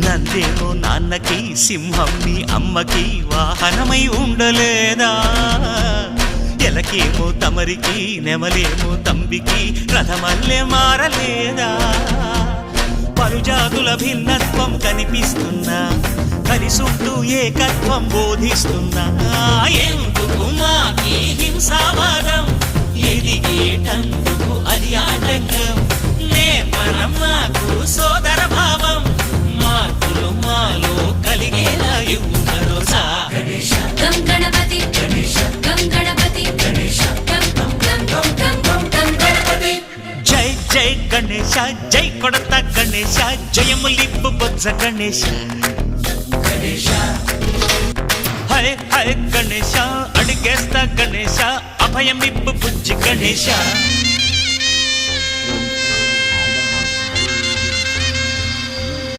నందేమో నాన్నకి సింహం మీ అమ్మకి వాహనమై ఉండలేదా ఎలకేమో తమరికి నెమలేమో తంబికి రథమల్లే మారలేదా పలుజాతుల భిన్నత్వం కనిపిస్తున్నా కలిసుంటూ ఏకత్వం బోధిస్తున్నా ఎందుకు మాకి హింసావాదం ఎదిగేటందుకు అది ఆటంకం నేపరం మాకు సోదర భావం మార్పులు మాలో కలిగేలా ఇవ్వు భరోసా గం గణపతి గం గణపతి గం గణపతి జై జై గణేశ జై కొడత గణేశ జయములిప్పు బొజ్జ గణేశ హై హై గణేశ అడిగేస్తా గణేశ అభయమిప్పు బుజ్జి గణేశ